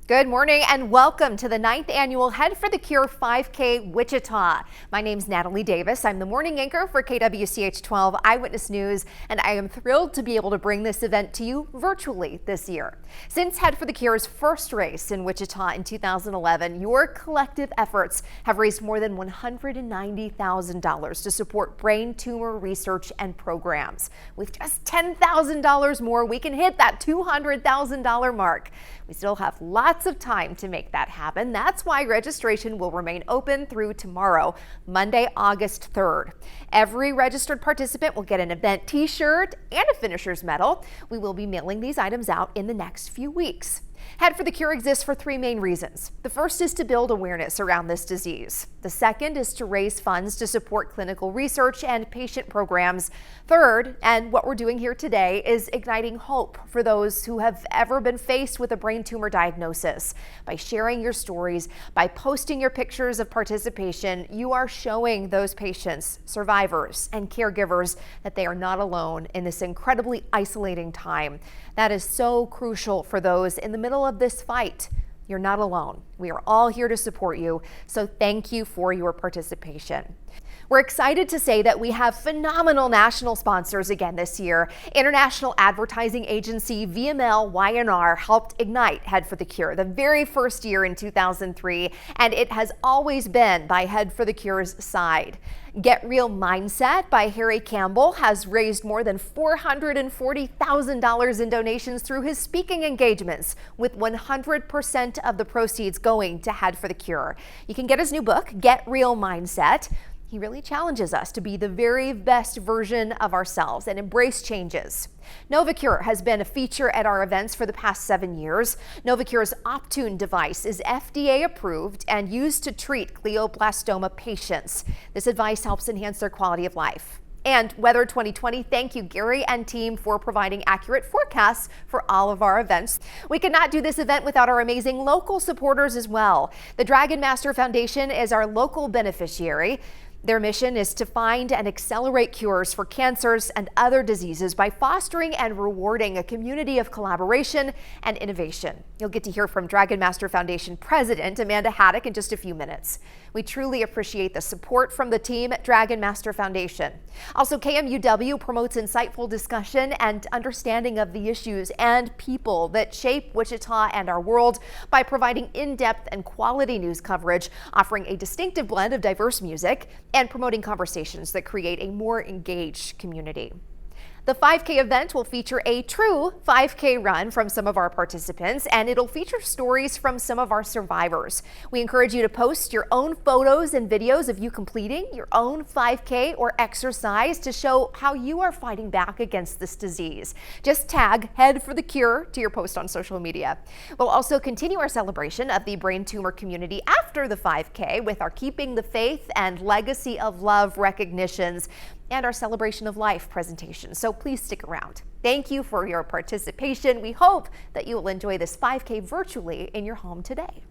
Good morning and welcome to the 9th annual Head for the Cure 5K Wichita. My name's Natalie Davis. I'm the morning anchor for KWCH 12 Eyewitness News, and I am thrilled to be able to bring this event to you virtually this year. Since Head for the Cure's first race in Wichita in 2011, your collective efforts have raised more than $190,000 to support brain tumor research and programs. With just $10,000 more, we can hit that $200,000 mark. We still have lots of time to make that happen. That's why registration will remain open through tomorrow, Monday, August 3rd. Every registered participant will get an event t-shirt and a finisher's medal. We will be mailing these items out in the next few weeks. Head for the Cure exists for three main reasons. The first is to build awareness around this disease. The second is to raise funds to support clinical research and patient programs. Third, and what we're doing here today, is igniting hope for those who have ever been faced with a brain tumor diagnosis. By sharing your stories, by posting your pictures of participation, you are showing those patients, survivors, and caregivers that they are not alone in this incredibly isolating time. That is so crucial for those in the middle of this fight. You're not alone. We are all here to support you, so thank you for your participation. We're excited to say that we have phenomenal national sponsors again this year. International advertising agency VML-Y&R helped ignite Head for the Cure the very first year in 2003, and it has always been by Head for the Cure's side. Get Real Mindset by Harry Campbell has raised more than $440,000 in donations through his speaking engagements, with 100% of the proceeds going to Head for the Cure. You can get his new book, Get Real Mindset. He really challenges us to be the very best version of ourselves and embrace changes. NovaCure has been a feature at our events for the past 7 years. NovaCure's Optune device is FDA approved and used to treat glioblastoma patients. This device helps enhance their quality of life. And Weather 2020, thank you, Gary and team, for providing accurate forecasts for all of our events. We could not do this event without our amazing local supporters as well. The Dragon Master Foundation is our local beneficiary. Their mission is to find and accelerate cures for cancers and other diseases by fostering and rewarding a community of collaboration and innovation. You'll get to hear from Dragon Master Foundation President Amanda Haddock in just a few minutes. We truly appreciate the support from the team at Dragon Master Foundation. Also, KMUW promotes insightful discussion and understanding of the issues and people that shape Wichita and our world by providing in-depth and quality news coverage, offering a distinctive blend of diverse music, and promoting conversations that create a more engaged community. The 5K event will feature a true 5K run from some of our participants, and it'll feature stories from some of our survivors. We encourage you to post your own photos and videos of you completing your own 5K or exercise to show how you are fighting back against this disease. Just tag Head for the Cure to your post on social media. We'll also continue our celebration of the brain tumor community after the 5K with our Keeping the Faith and Legacy of Love recognitions and our Celebration of Life presentation. So please stick around. Thank you for your participation. We hope that you will enjoy this 5K virtually in your home today.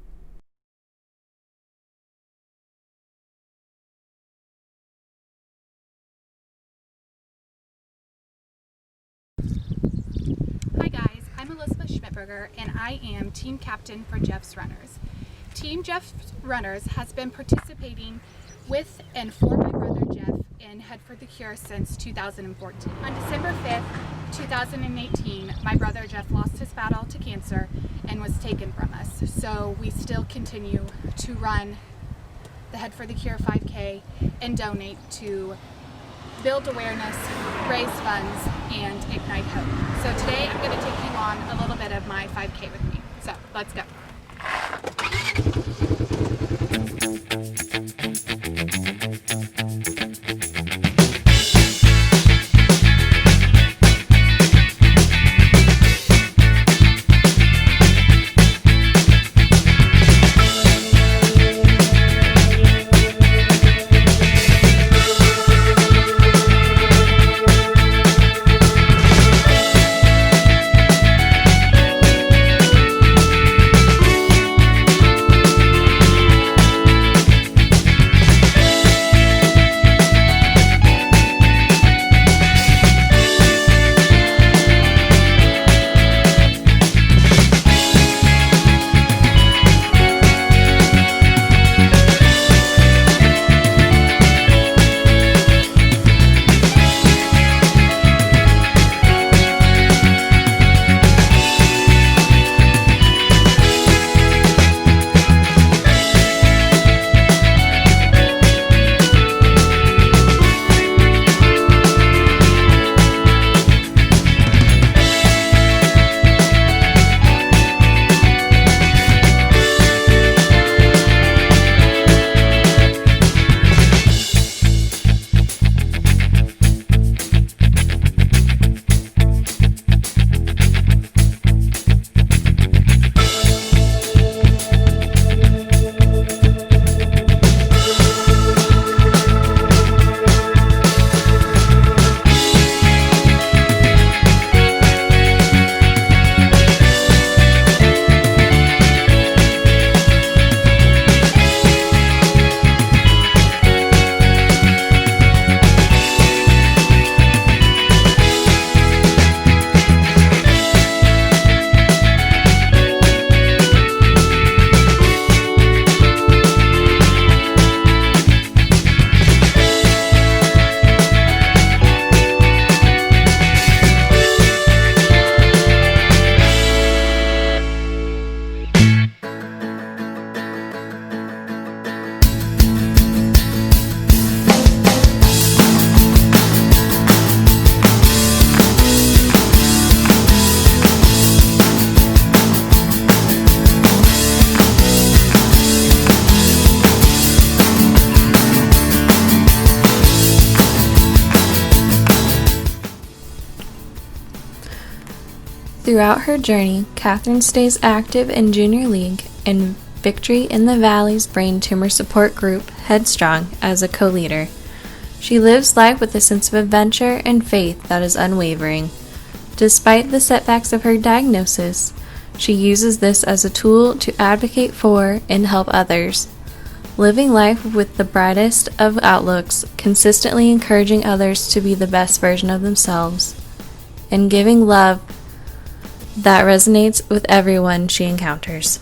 Hi guys, I'm Elizabeth Schmidberger and I am team captain for Jeff's Runners. Team Jeff's Runners has been participating with and for my brother Jeff in Head for the Cure since 2014. On December 5th, 2018, my brother Jeff lost his battle to cancer and was taken from us. So we still continue to run the Head for the Cure 5K and donate to build awareness, raise funds, and ignite hope. So today I'm going to take you on a little bit of my 5K with me. So let's go. Throughout her journey, Catherine stays active in Junior League and Victory in the Valley's brain tumor support group, Headstrong, as a co-leader. She lives life with a sense of adventure and faith that is unwavering. Despite the setbacks of her diagnosis, she uses this as a tool to advocate for and help others. Living life with the brightest of outlooks, consistently encouraging others to be the best version of themselves, and giving love that resonates with everyone she encounters.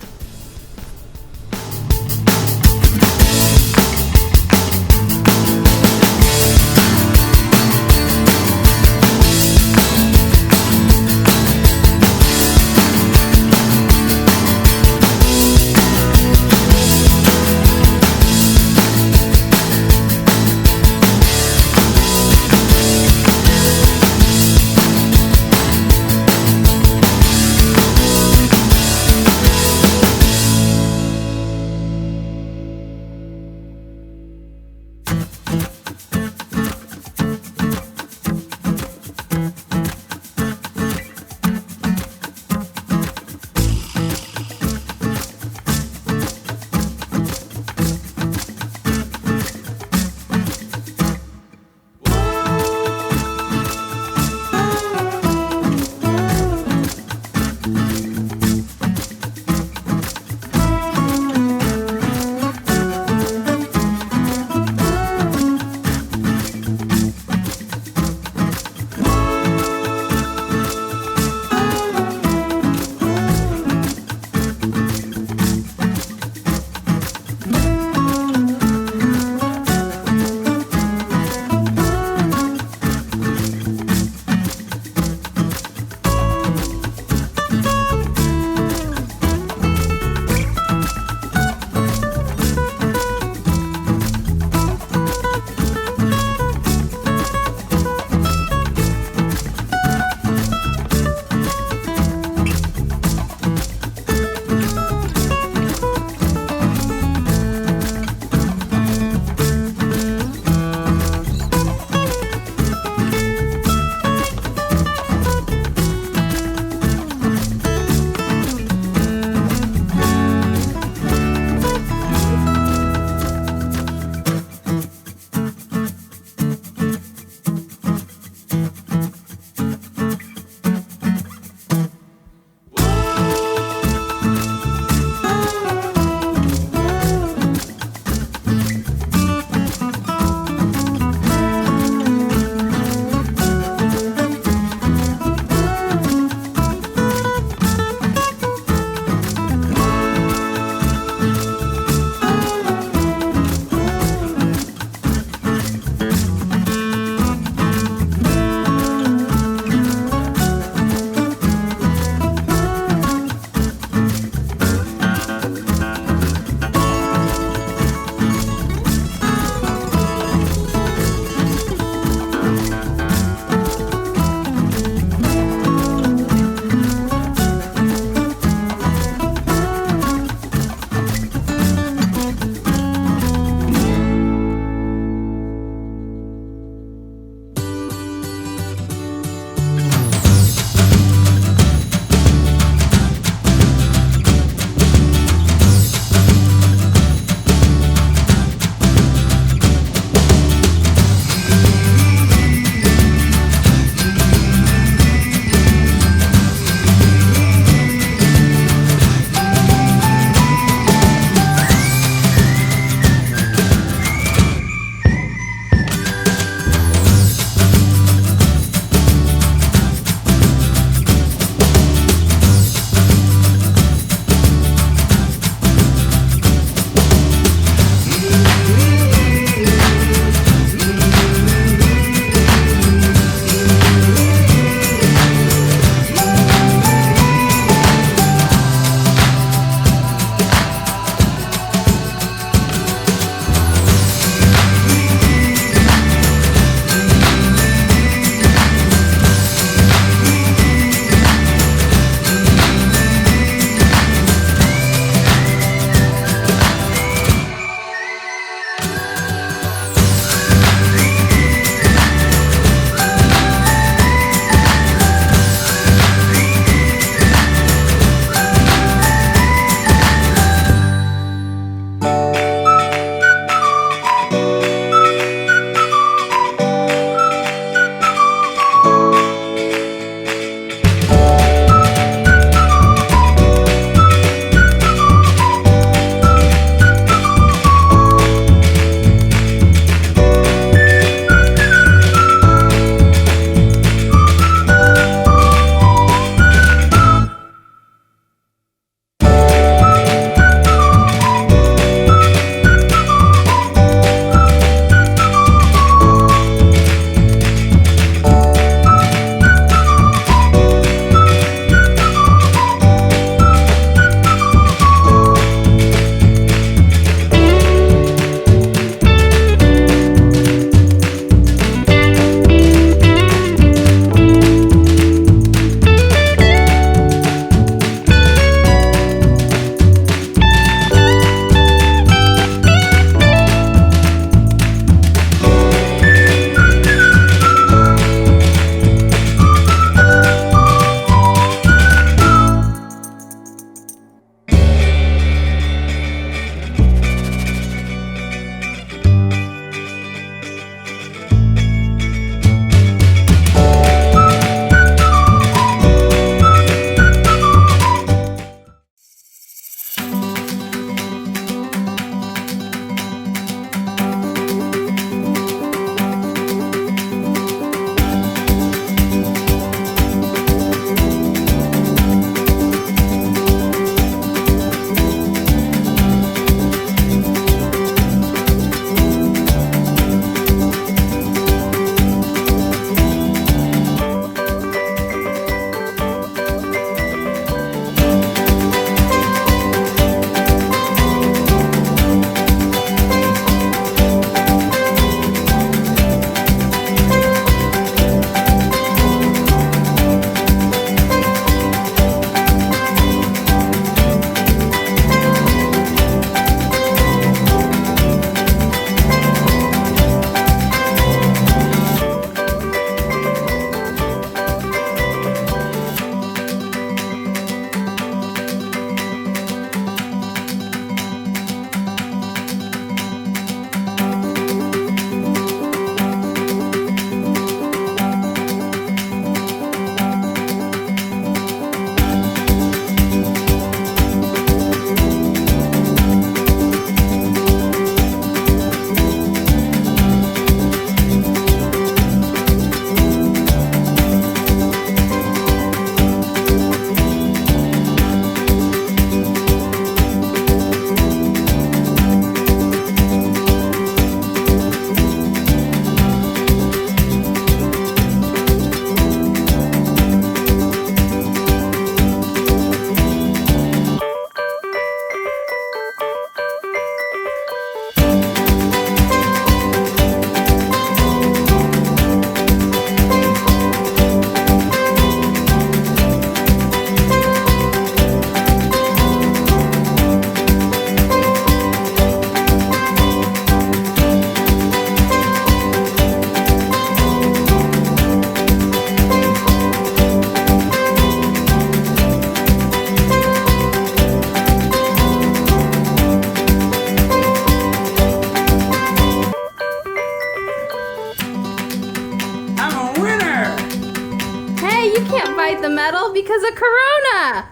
because of Corona.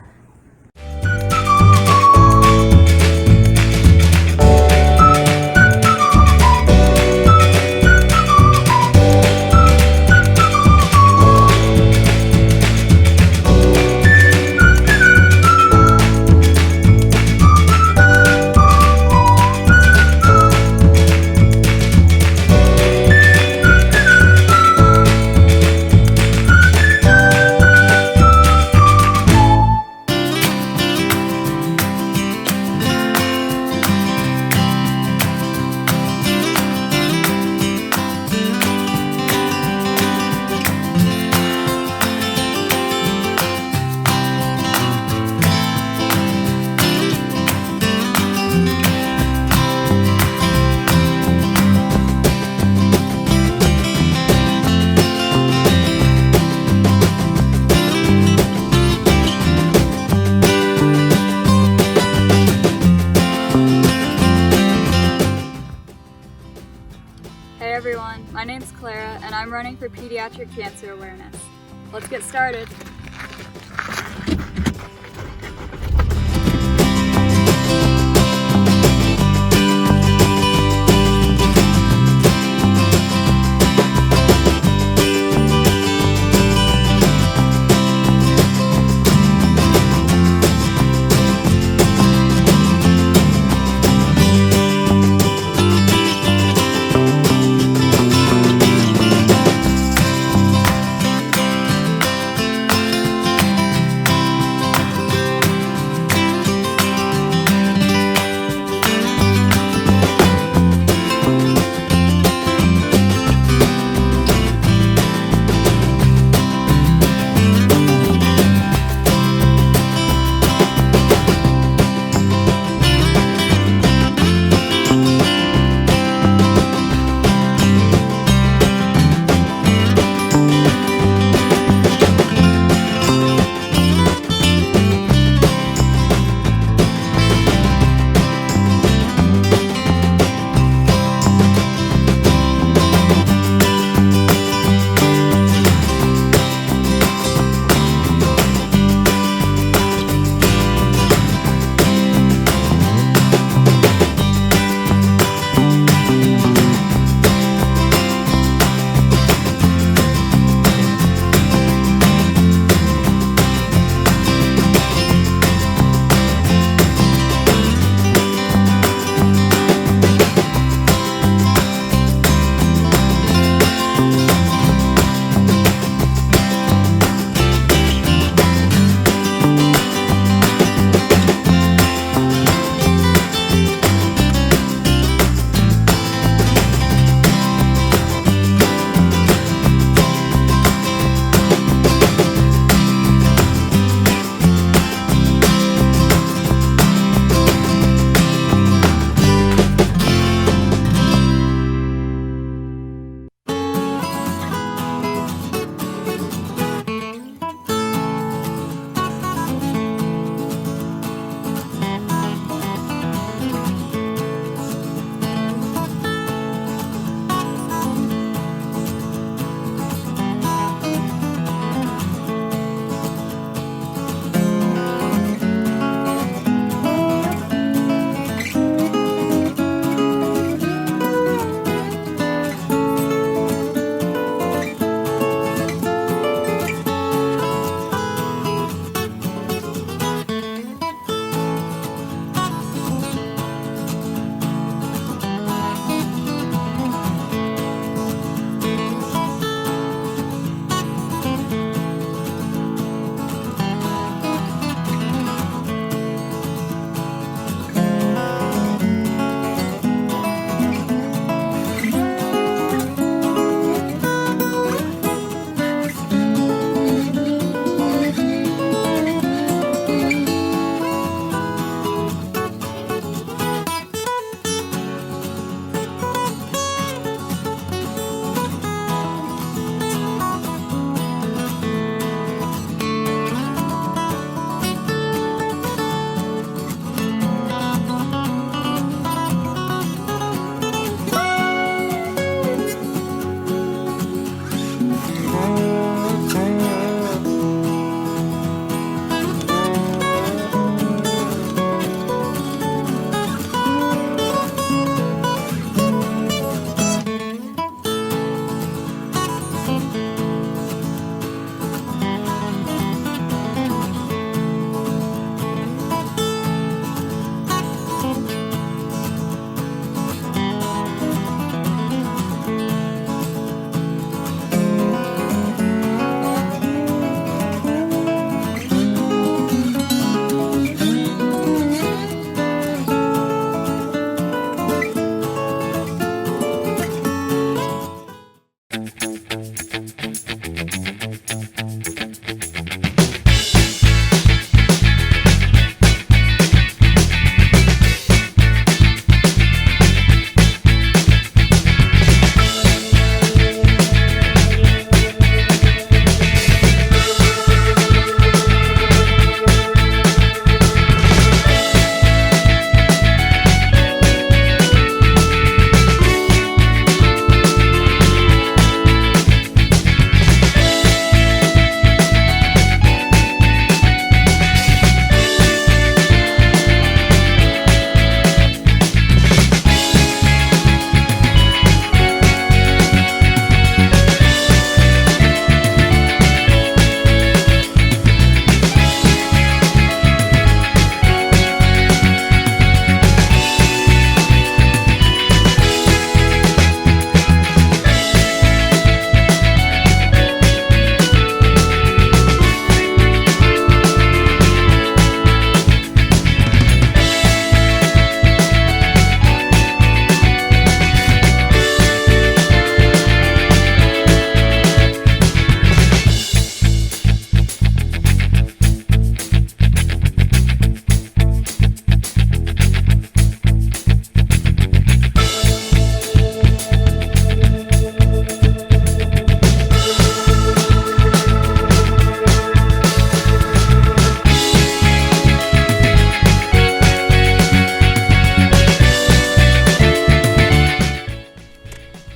Hey everyone, my name's Clara and I'm running for Pediatric Cancer Awareness. Let's get started.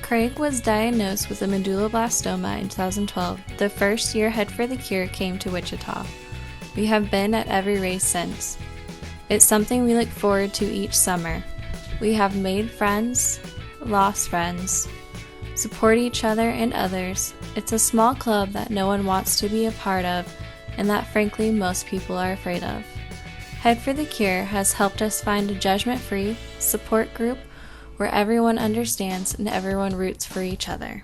Craig was diagnosed with a medulloblastoma in 2012. The first year Head for the Cure came to Wichita. We have been at every race since. It's something we look forward to each summer. We have made friends, lost friends, support each other and others. It's a small club that no one wants to be a part of and that frankly most people are afraid of. Head for the Cure has helped us find a judgment-free support group where everyone understands and everyone roots for each other.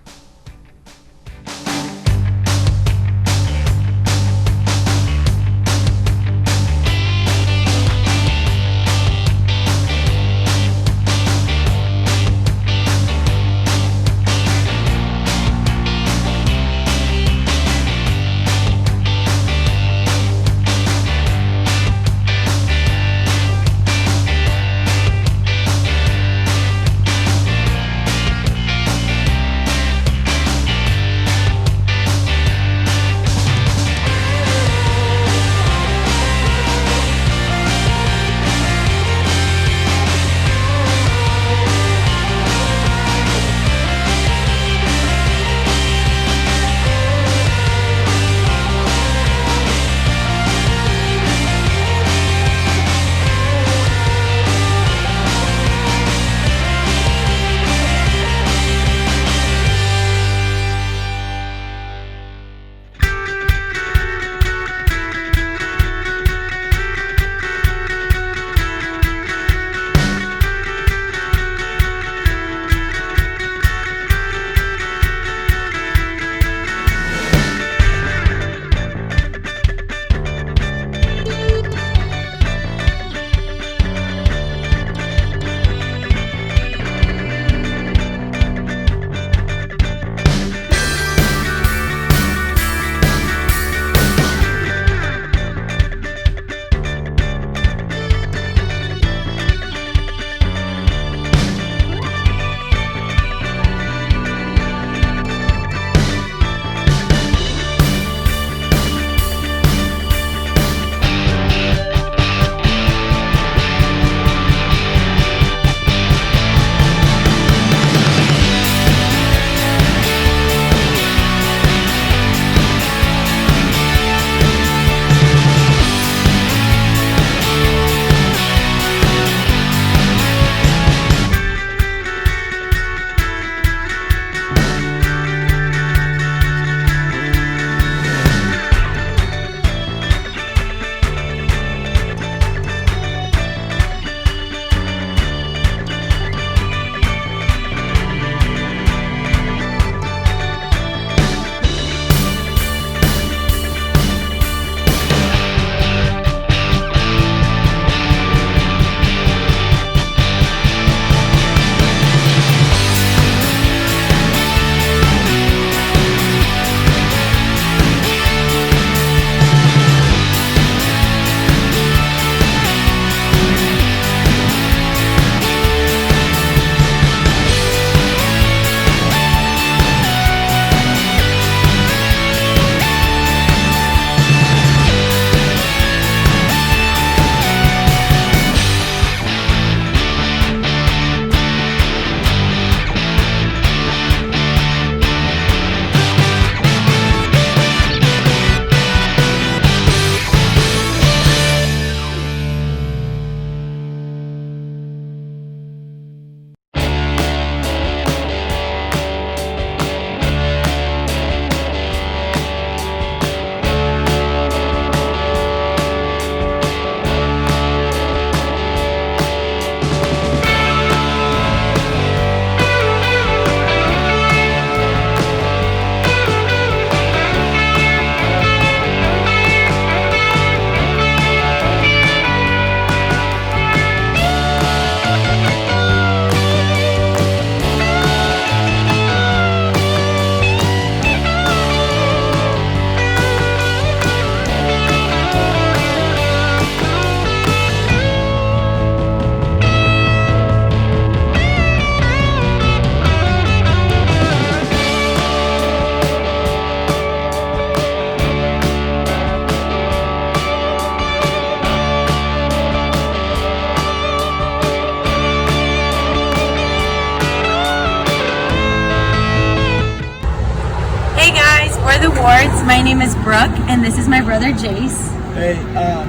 Awards. My name is Brooke, and this is my brother Jace. Hey,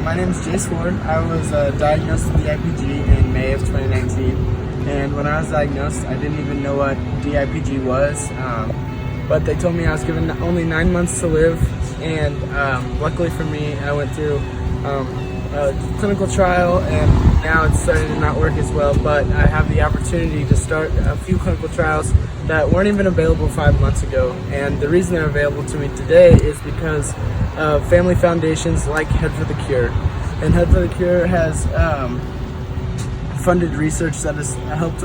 my name is Jace Ford. I was diagnosed with DIPG in May of 2019, and when I was diagnosed, I didn't even know what DIPG was, but they told me I was given only 9 months to live, and luckily for me, I went through a clinical trial, and now it's starting to not work as well, but I have the opportunity to start a few clinical trials that weren't even available 5 months ago, and the reason they're available to me today is because of family foundations like Head for the Cure. And Head for the Cure has funded research that has helped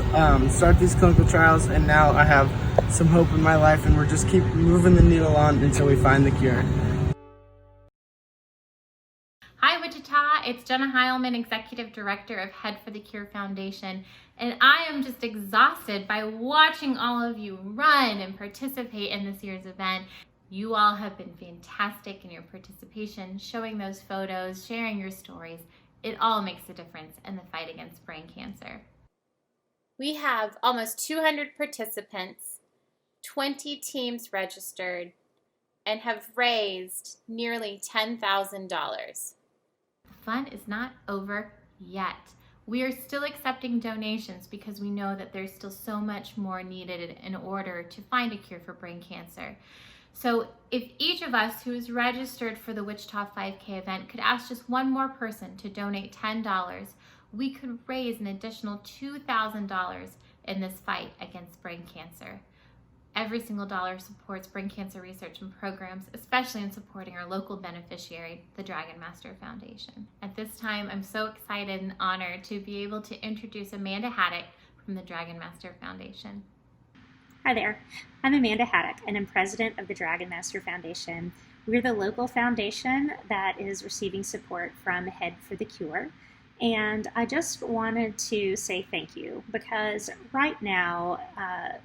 start these clinical trials, and now I have some hope in my life, and we're just keep moving the needle on until we find the cure. Hi Wichita, it's Jenna Heilman, Executive Director of Head for the Cure Foundation, and I am just exhausted by watching all of you run and participate in this year's event. You all have been fantastic in your participation, showing those photos, sharing your stories. It all makes a difference in the fight against brain cancer. We have almost 200 participants, 20 teams registered, and have raised nearly $10,000. The fun is not over yet. We are still accepting donations because we know that there's still so much more needed in order to find a cure for brain cancer. So if each of us who is registered for the Wichita 5K event could ask just one more person to donate $10, we could raise an additional $2,000 in this fight against brain cancer. Every single dollar supports brain cancer research and programs, especially in supporting our local beneficiary, the Dragon Master Foundation. At this time, I'm so excited and honored to be able to introduce Amanda Haddock from the Dragon Master Foundation. Hi there, I'm Amanda Haddock, and I'm president of the Dragon Master Foundation. We're the local foundation that is receiving support from Head for the Cure. And I just wanted to say thank you, because right now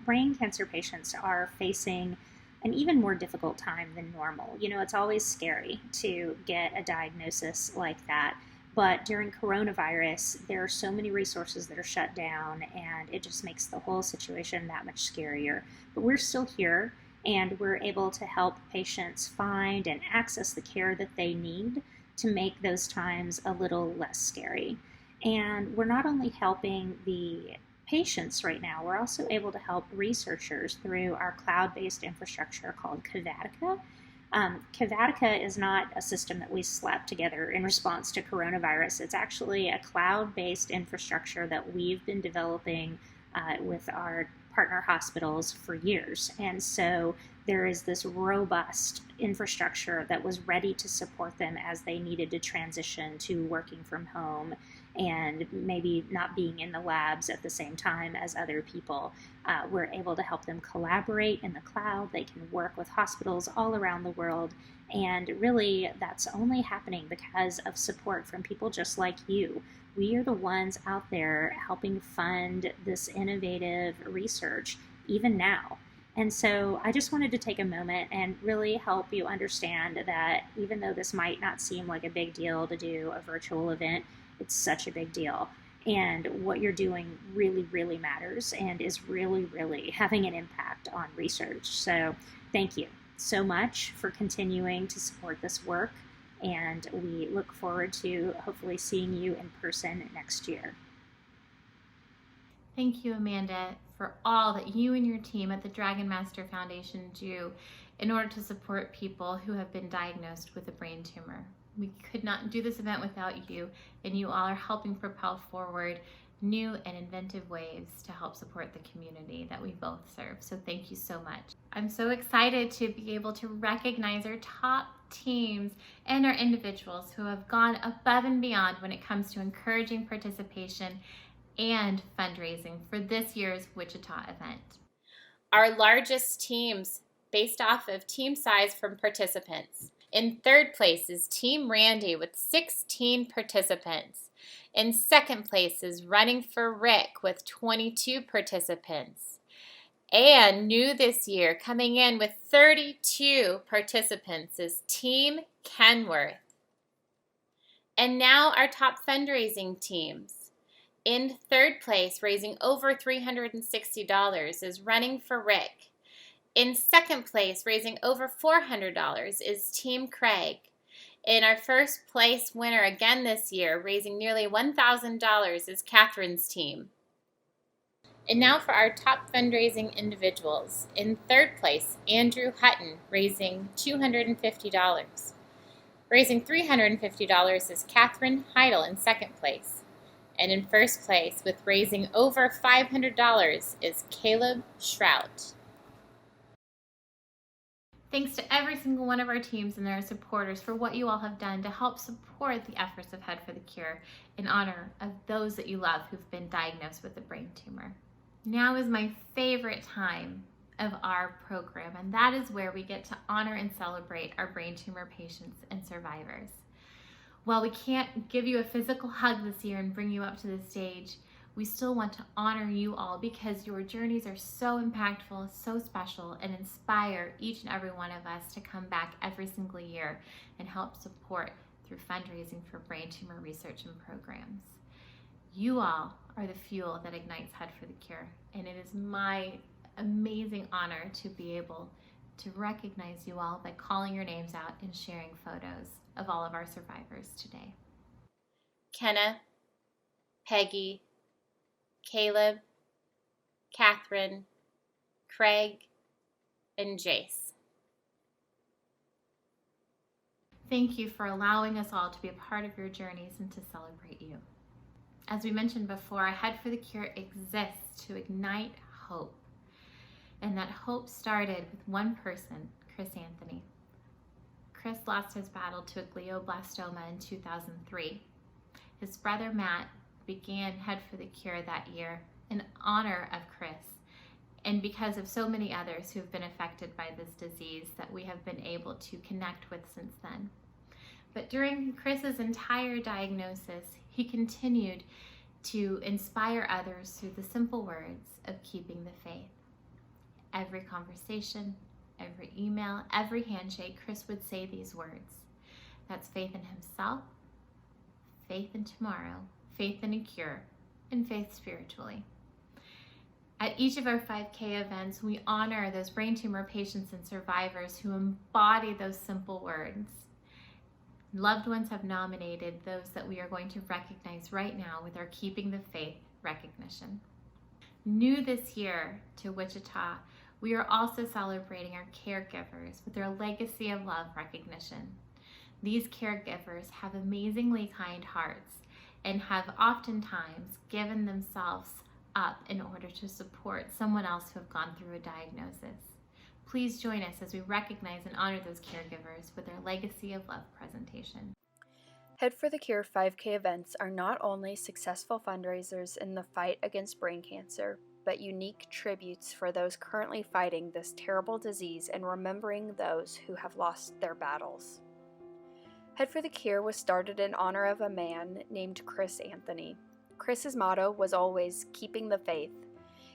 brain cancer patients are facing an even more difficult time than normal. You know, it's always scary to get a diagnosis like that, but during coronavirus, there are so many resources that are shut down, and it just makes the whole situation that much scarier. But we're still here, and we're able to help patients find and access the care that they need to make those times a little less scary. And we're not only helping the patients right now, we're also able to help researchers through our cloud-based infrastructure called Cavatica. Cavatica is not a system that we slapped together in response to coronavirus. It's actually a cloud-based infrastructure that we've been developing with our partner hospitals for years. And so there is this robust infrastructure that was ready to support them as they needed to transition to working from home and maybe not being in the labs at the same time as other people. We're able to help them collaborate in the cloud. They can work with hospitals all around the world. And really, that's only happening because of support from people just like you. We are the ones out there helping fund this innovative research even now. And so I just wanted to take a moment and really help you understand that even though this might not seem like a big deal to do a virtual event, it's such a big deal. And what you're doing really, really matters and is really, really having an impact on research. So thank you so much for continuing to support this work. And we look forward to hopefully seeing you in person next year. Thank you, Amanda, for all that you and your team at the Dragon Master Foundation do in order to support people who have been diagnosed with a brain tumor. We could not do this event without you, and you all are helping propel forward new and inventive ways to help support the community that we both serve. So thank you so much. I'm so excited to be able to recognize our top teams and our individuals who have gone above and beyond when it comes to encouraging participation and fundraising for this year's Wichita event. Our largest teams based off of team size from participants. In third place is Team Randy with 16 participants. In second place is Running for Rick with 22 participants. And new this year, coming in with 32 participants, is Team Kenworth. And now our top fundraising teams. In third place, raising over $360, is Running for Rick. In second place, raising over $400, is Team Craig. And our first place winner again this year, raising nearly $1,000, is Catherine's team. And now for our top fundraising individuals. In third place, Andrew Hutton, raising $250. Raising $350 is Catherine Heidel in second place. And in first place, with raising over $500, is Caleb Shrout. Thanks to every single one of our teams and their supporters for what you all have done to help support the efforts of Head for the Cure in honor of those that you love who've been diagnosed with a brain tumor. Now is my favorite time of our program, and that is where we get to honor and celebrate our brain tumor patients and survivors. While we can't give you a physical hug this year and bring you up to the stage, we still want to honor you all because your journeys are so impactful, so special, and inspire each and every one of us to come back every single year and help support through fundraising for brain tumor research and programs. You all are the fuel that ignites Head for the Cure, and it is my amazing honor to be able to recognize you all by calling your names out and sharing photos of all of our survivors today. Kenna, Peggy, Caleb, Catherine, Craig, and Jace. Thank you for allowing us all to be a part of your journeys and to celebrate you. As we mentioned before, Head for the Cure exists to ignite hope. And that hope started with one person, Chris Anthony. Chris lost his battle to a glioblastoma in 2003. His brother Matt began Head for the Cure that year in honor of Chris, and because of so many others who have been affected by this disease that we have been able to connect with since then. But during Chris's entire diagnosis, he continued to inspire others through the simple words of keeping the faith. Every conversation, every email, every handshake, Chris would say these words. That's faith in himself, faith in tomorrow, faith in a cure, and faith spiritually. At each of our 5K events, we honor those brain tumor patients and survivors who embody those simple words. Loved ones have nominated those that we are going to recognize right now with our Keeping the Faith recognition. New this year to Wichita, we are also celebrating our caregivers with their Legacy of Love recognition. These caregivers have amazingly kind hearts and have oftentimes given themselves up in order to support someone else who have gone through a diagnosis. Please join us as we recognize and honor those caregivers with our Legacy of Love presentation. Head for the Cure 5K events are not only successful fundraisers in the fight against brain cancer, but unique tributes for those currently fighting this terrible disease and remembering those who have lost their battles. Head for the Cure was started in honor of a man named Chris Anthony. Chris's motto was always keeping the faith.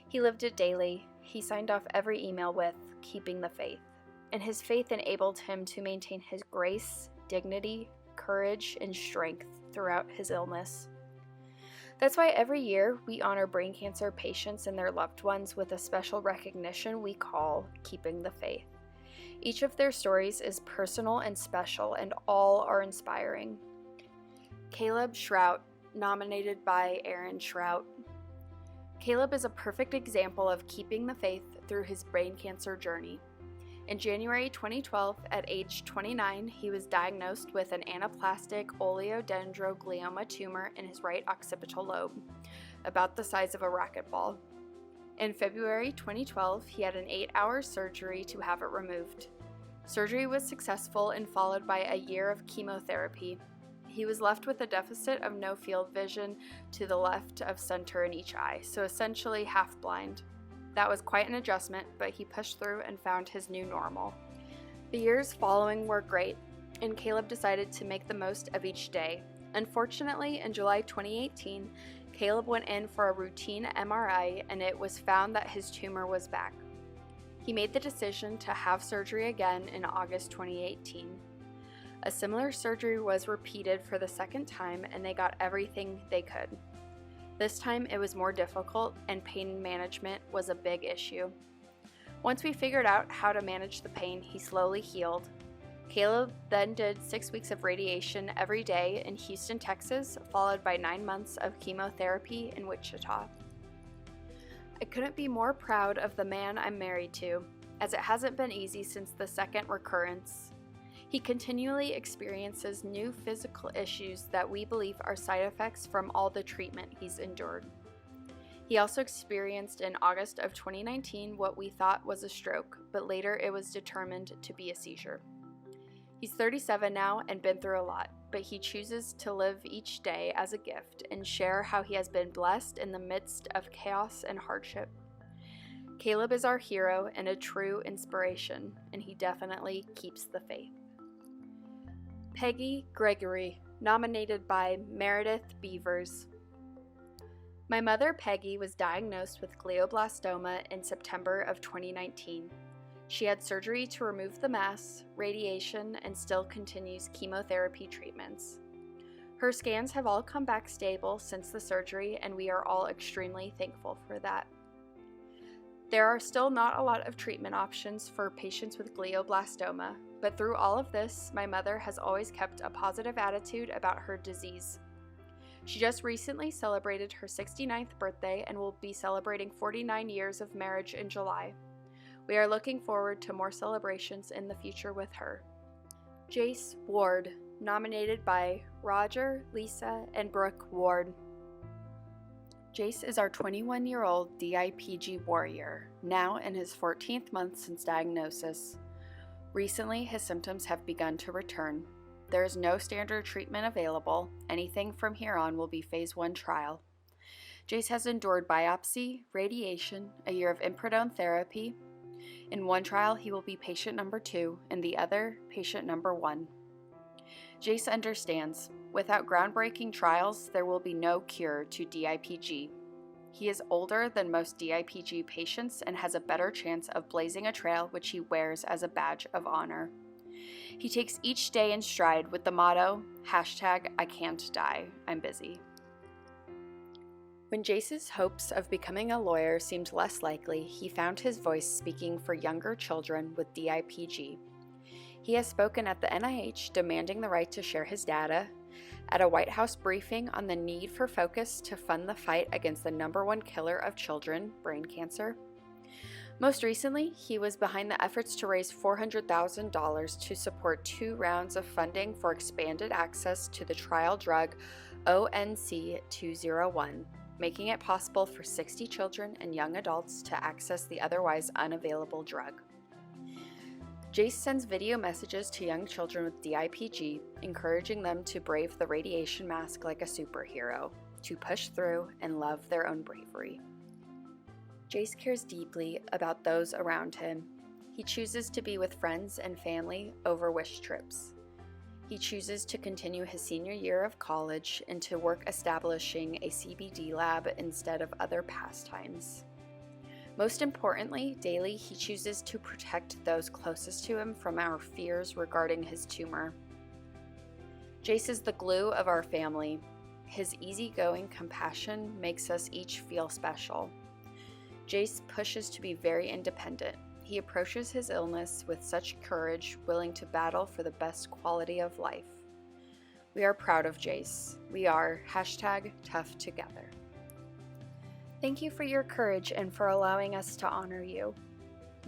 He lived it daily. He signed off every email with keeping the faith, and his faith enabled him to maintain his grace, dignity, courage, and strength throughout his illness. That's why every year we honor brain cancer patients and their loved ones with a special recognition we call Keeping the Faith. Each of their stories is personal and special, and all are inspiring. Caleb Shrout, nominated by Aaron Shrout. Caleb is a perfect example of keeping the faith through his brain cancer journey. In January 2012, at age 29, he was diagnosed with an anaplastic oleodendroglioma tumor in his right occipital lobe, about the size of a racquetball. In February 2012, he had an 8-hour surgery to have it removed. Surgery was successful and followed by a year of chemotherapy. He was left with a deficit of no field vision to the left of center in each eye, so essentially half blind. That was quite an adjustment, but he pushed through and found his new normal. The years following were great, and Caleb decided to make the most of each day. Unfortunately, in July 2018, Caleb went in for a routine MRI, and it was found that his tumor was back. He made the decision to have surgery again in August 2018. A similar surgery was repeated for the second time, and they got everything they could. This time it was more difficult, and pain management was a big issue. Once we figured out how to manage the pain, he slowly healed. Caleb then did 6 weeks of radiation every day in Houston, Texas, followed by 9 months of chemotherapy in Wichita. I couldn't be more proud of the man I'm married to, as it hasn't been easy since the second recurrence. He continually experiences new physical issues that we believe are side effects from all the treatment he's endured. He also experienced in August of 2019 what we thought was a stroke, but later it was determined to be a seizure. He's 37 now and been through a lot, but he chooses to live each day as a gift and share how he has been blessed in the midst of chaos and hardship. Caleb is our hero and a true inspiration, and he definitely keeps the faith. Peggy Gregory, nominated by Meredith Beavers. My mother, Peggy, was diagnosed with glioblastoma in September of 2019. She had surgery to remove the mass, radiation, and still continues chemotherapy treatments. Her scans have all come back stable since the surgery, and we are all extremely thankful for that. There are still not a lot of treatment options for patients with glioblastoma, but through all of this, my mother has always kept a positive attitude about her disease. She just recently celebrated her 69th birthday and will be celebrating 49 years of marriage in July. We are looking forward to more celebrations in the future with her. Jace Ward, nominated by Roger, Lisa, and Brooke Ward. Jace is our 21-year-old DIPG warrior, now in his 14th month since diagnosis. Recently, his symptoms have begun to return. There is no standard treatment available. Anything from here on will be phase 1 trial. Jace has endured biopsy, radiation, a year of improdone therapy. In one trial, he will be patient number 2, and the other, patient number 1. Jace understands, without groundbreaking trials, there will be no cure to DIPG. He is older than most DIPG patients and has a better chance of blazing a trail which he wears as a badge of honor. He takes each day in stride with the motto, #I can't die, I'm busy. When Jace's hopes of becoming a lawyer seemed less likely, he found his voice speaking for younger children with DIPG. He has spoken at the NIH demanding the right to share his data, at a White House briefing on the need for focus to fund the fight against the #1 killer of children, brain cancer. Most recently, he was behind the efforts to raise $400,000 to support 2 rounds of funding for expanded access to the trial drug ONC201, making it possible for 60 children and young adults to access the otherwise unavailable drug. Jace sends video messages to young children with DIPG, encouraging them to brave the radiation mask like a superhero, to push through and love their own bravery. Jace cares deeply about those around him. He chooses to be with friends and family over wish trips. He chooses to continue his senior year of college and to work establishing a CBD lab instead of other pastimes. Most importantly, daily he chooses to protect those closest to him from our fears regarding his tumor. Jace is the glue of our family. His easygoing compassion makes us each feel special. Jace pushes to be very independent. He approaches his illness with such courage, willing to battle for the best quality of life. We are proud of Jace. We are #tough together. Thank you for your courage and for allowing us to honor you.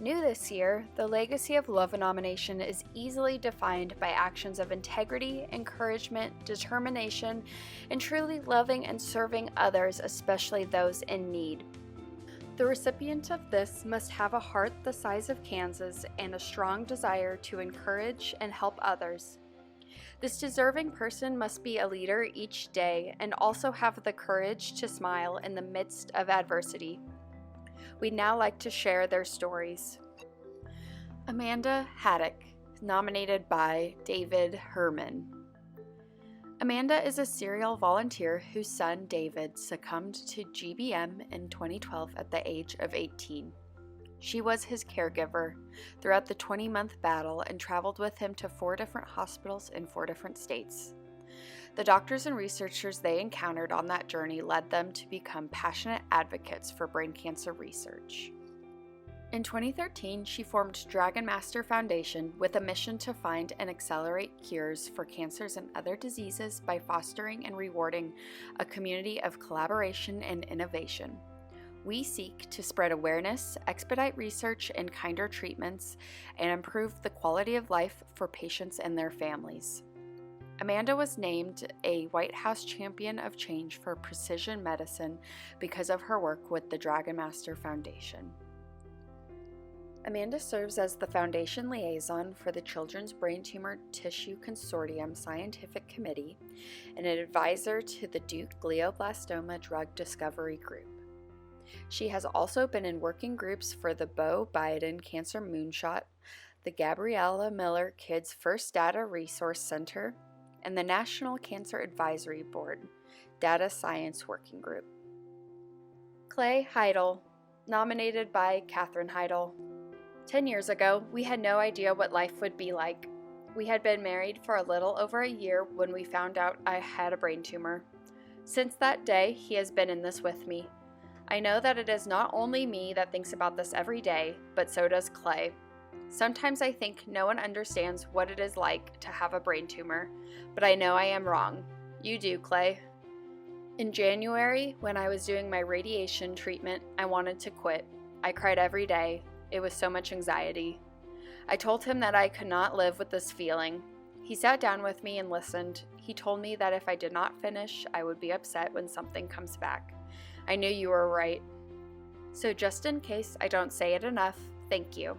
New this year, the legacy of Love nomination is easily defined by actions of integrity, encouragement, determination, and truly loving and serving others, especially those in need. The recipient of this must have a heart the size of Kansas and a strong desire to encourage and help others. This deserving person must be a leader each day and also have the courage to smile in the midst of adversity. We'd now like to share their stories. Amanda Haddock, nominated by David Herman. Amanda is a serial volunteer whose son, David, succumbed to GBM in 2012 at the age of 18. She was his caregiver throughout the 20-month battle and traveled with him to 4 different hospitals in 4 different states. The doctors and researchers they encountered on that journey led them to become passionate advocates for brain cancer research. In 2013, she formed Dragon Master Foundation with a mission to find and accelerate cures for cancers and other diseases by fostering and rewarding a community of collaboration and innovation. We seek to spread awareness, expedite research and kinder treatments, and improve the quality of life for patients and their families. Amanda was named a White House Champion of Change for Precision Medicine because of her work with the Dragon Master Foundation. Amanda serves as the Foundation Liaison for the Children's Brain Tumor Tissue Consortium Scientific Committee and an advisor to the Duke Glioblastoma Drug Discovery Group. She has also been in working groups for the Beau Biden Cancer Moonshot, the Gabriella Miller Kids First Data Resource Center, and the National Cancer Advisory Board Data Science Working Group. Clay Heidel, nominated by Katherine Heidel. 10 years ago, we had no idea what life would be like. We had been married for a little over a year when we found out I had a brain tumor. Since that day, he has been in this with me. I know that it is not only me that thinks about this every day, but so does Clay. Sometimes I think no one understands what it is like to have a brain tumor, but I know I am wrong. You do, Clay. In January, when I was doing my radiation treatment, I wanted to quit. I cried every day. It was so much anxiety. I told him that I could not live with this feeling. He sat down with me and listened. He told me that if I did not finish, I would be upset when something comes back. I knew you were right. So just in case I don't say it enough, thank you.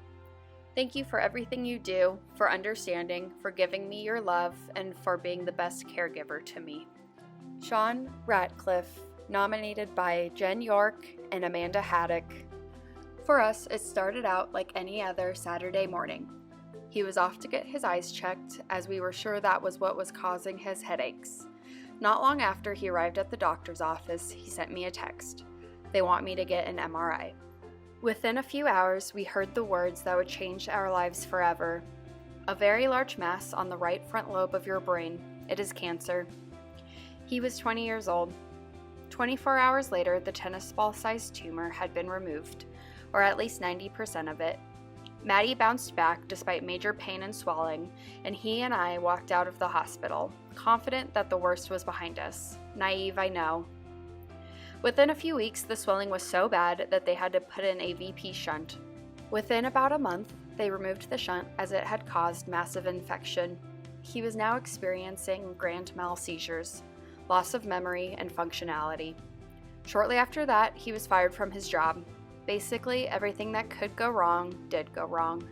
Thank you for everything you do, for understanding, for giving me your love, and for being the best caregiver to me. Sean Ratcliffe, nominated by Jen York and Amanda Haddock. For us, it started out like any other Saturday morning. He was off to get his eyes checked, as we were sure that was what was causing his headaches. Not long after he arrived at the doctor's office, he sent me a text. They want me to get an MRI. Within a few hours, we heard the words that would change our lives forever. A very large mass on the right front lobe of your brain. It is cancer. He was 20 years old. 24 hours later, the tennis ball-sized tumor had been removed, or at least 90% of it. Maddie bounced back despite major pain and swelling, and he and I walked out of the hospital, confident that the worst was behind us. Naive, I know. Within a few weeks, the swelling was so bad that they had to put in a VP shunt. Within about a month, they removed the shunt as it had caused massive infection. He was now experiencing grand mal seizures, loss of memory, and functionality. Shortly after that, he was fired from his job. Basically, everything that could go wrong did go wrong.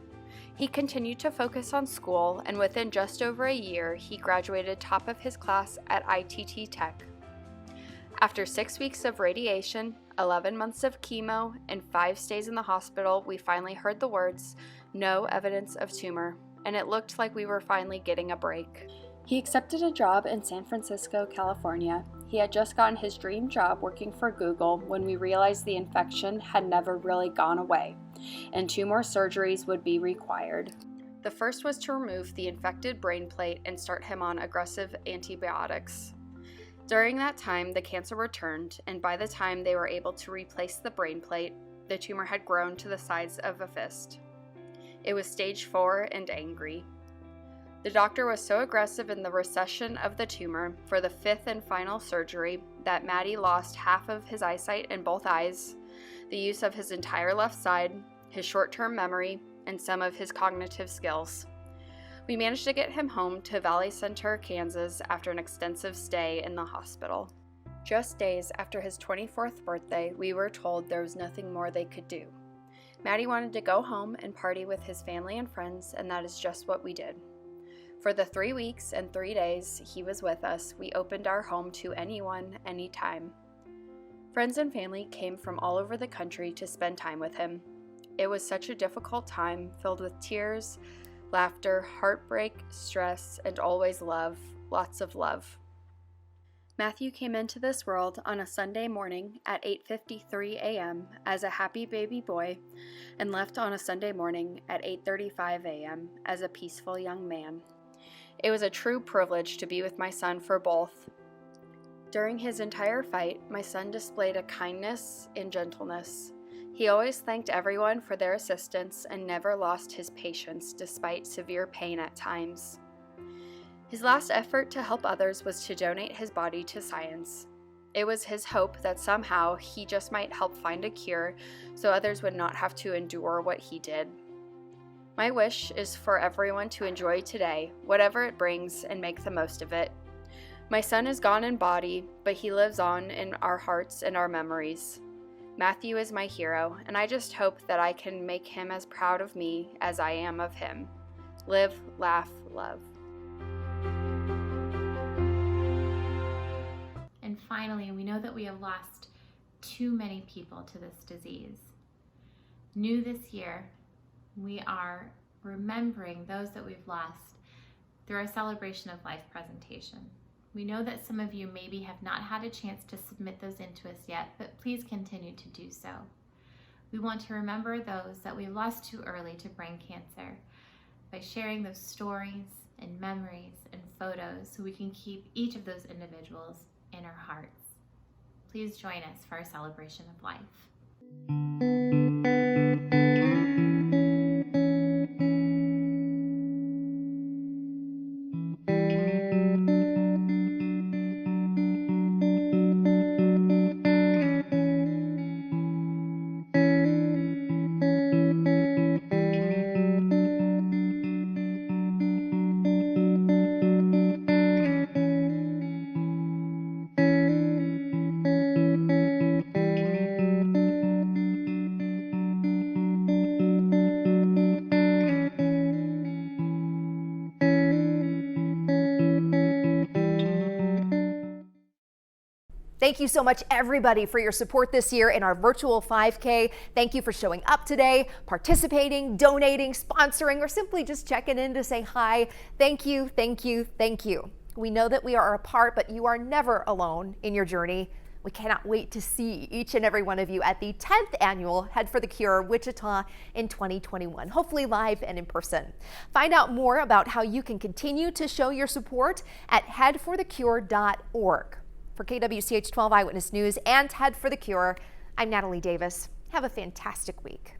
He continued to focus on school, and within just over a year, he graduated top of his class at ITT Tech. After 6 weeks of radiation, 11 months of chemo, and 5 stays in the hospital, we finally heard the words, "No evidence of tumor," and it looked like we were finally getting a break. He accepted a job in San Francisco, California. He had just gotten his dream job working for Google when we realized the infection had never really gone away, and 2 more surgeries would be required. The first was to remove the infected brain plate and start him on aggressive antibiotics. During that time, the cancer returned, and by the time they were able to replace the brain plate, the tumor had grown to the size of a fist. It was stage 4 and angry. The doctor was so aggressive in the recession of the tumor for the 5th and final surgery that Maddie lost half of his eyesight in both eyes, the use of his entire left side, his short-term memory, and some of his cognitive skills. We managed to get him home to Valley Center, Kansas after an extensive stay in the hospital. Just days after his 24th birthday, we were told there was nothing more they could do. Maddie wanted to go home and party with his family and friends, and that is just what we did. For the 3 weeks and 3 days he was with us, we opened our home to anyone, anytime. Friends and family came from all over the country to spend time with him. It was such a difficult time, filled with tears, laughter, heartbreak, stress, and always love, lots of love. Matthew came into this world on a Sunday morning at 8:53 a.m. as a happy baby boy and left on a Sunday morning at 8:35 a.m. as a peaceful young man. It was a true privilege to be with my son for both. During his entire fight, my son displayed a kindness and gentleness. He always thanked everyone for their assistance and never lost his patience despite severe pain at times. His last effort to help others was to donate his body to science. It was his hope that somehow he just might help find a cure so others would not have to endure what he did. My wish is for everyone to enjoy today, whatever it brings, and make the most of it. My son is gone in body, but he lives on in our hearts and our memories. Matthew is my hero, and I just hope that I can make him as proud of me as I am of him. Live, laugh, love. And finally, we know that we have lost too many people to this disease. New this year, we are remembering those that we've lost through our Celebration of Life presentation. We know that some of you maybe have not had a chance to submit those into us yet, but please continue to do so. We want to remember those that we lost too early to brain cancer by sharing those stories and memories and photos so we can keep each of those individuals in our hearts. Please join us for our Celebration of Life. Thank you so much, everybody, for your support this year in our virtual 5K. Thank you for showing up today, participating, donating, sponsoring, or simply just checking in to say hi. Thank you, thank you, thank you. We know that we are apart, but you are never alone in your journey. We cannot wait to see each and every one of you at the 10th annual Head for the Cure Wichita in 2021, hopefully live and in person. Find out more about how you can continue to show your support at headforthecure.org. For KWCH 12 Eyewitness News and Head for the Cure, I'm Natalie Davis. Have a fantastic week.